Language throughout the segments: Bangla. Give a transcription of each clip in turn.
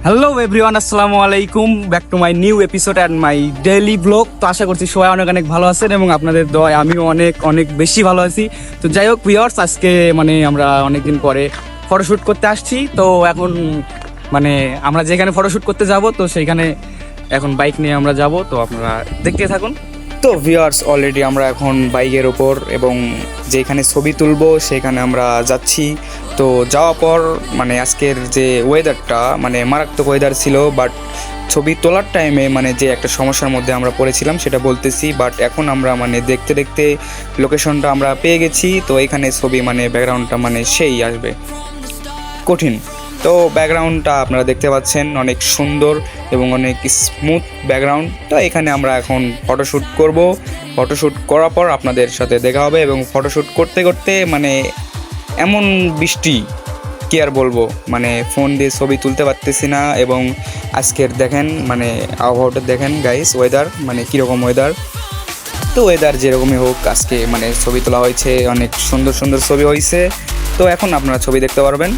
হ্যালো এভরিওয়ান, আসসালামু আলাইকুম, back to my new episode and my daily blog. তো আশা করছি সবাই অনেক অনেক ভালো আছেন এবং আপনাদের দোয়ায় আমিও অনেক অনেক বেশি ভালো আছি। তো যাই হোক ভিউয়ার্স, আজকে আমরা অনেকদিন পরে ফটোশ্যুট করতে আসছি। তো এখন আমরা যেখানে ফটোশ্যুট করতে যাব, তো সেইখানে এখন বাইক নিয়ে আমরা যাব। তো আপনারা দেখতে থাকুন। তো ভিউয়ার্স, অলরেডি আমরা এখন বাইকের ওপর এবং যেখানে ছবি তুলবো সেখানে আমরা যাচ্ছি। তো যাওয়ার পর আজকের যে ওয়েদারটা মারাত্মক ওয়েদার ছিল, বাট ছবি তোলার টাইমে যে একটা সমস্যার মধ্যে আমরা পড়েছিলাম সেটা বলতেছি। বাট এখন আমরা দেখতে দেখতে লোকেশনটা আমরা পেয়ে গেছি। তো এখানে ছবি ব্যাকগ্রাউন্ডটা সেই আসবে, কঠিন। তো ব্যাকগ্রাউন্ডটা আপনারা দেখতে পাচ্ছেন, অনেক সুন্দর এবং অনেক স্মুথ ব্যাকগ্রাউন্ড। তো এখানে আমরা এখন ফটোশ্যুট করব। ফটোশ্যুট করার পর আপনাদের সাথে দেখা হবে এবং ফটোশ্যুট করতে করতে এমন বৃষ্টি, কি আর বলবো, ফোন দিয়ে ছবি তুলতে পারতেছি না। এবং আজকের দেখেন আবহাওয়াটা দেখেন গাইস, ওয়েদার কীরকম ওয়েদার। তো ওয়েদার যেরকমই হোক, আজকে ছবি তোলা হয়েছে, অনেক সুন্দর সুন্দর ছবি হয়েছে। তো এখন আপনারা ছবি দেখতে পারবেন।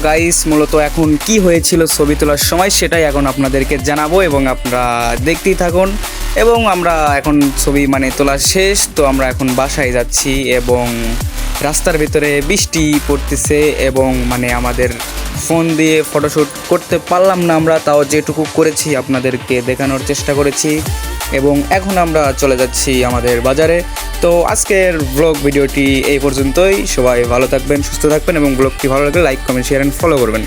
গাইস, মূলত এখন কি হয়েছিল ছবি তোলার সময় সেটাই এখন আপনাদেরকে জানাবো এবং আপনারা দেখতেই থাকুন। এবং আমরা এখন ছবি তোলা শেষ। তো আমরা এখন বাসায় যাচ্ছি এবং রাস্তার ভিতরে বৃষ্টি পড়তেছে এবং আমাদের ফোন দিয়ে ফটোশ্যুট করতে পারলাম না আমরা, তাও যেটুকু করেছি আপনাদেরকে দেখানোর চেষ্টা করেছি। এবং এখন আমরা চলে যাচ্ছি আমাদের বাজারে। তো আজকের ব্লগ ভিডিওটি এই পর্যন্তই। সবাই ভালো থাকবেন, সুস্থ থাকবেন এবং ব্লগটি ভালো লাগলে like, comment, share and follow করবেন।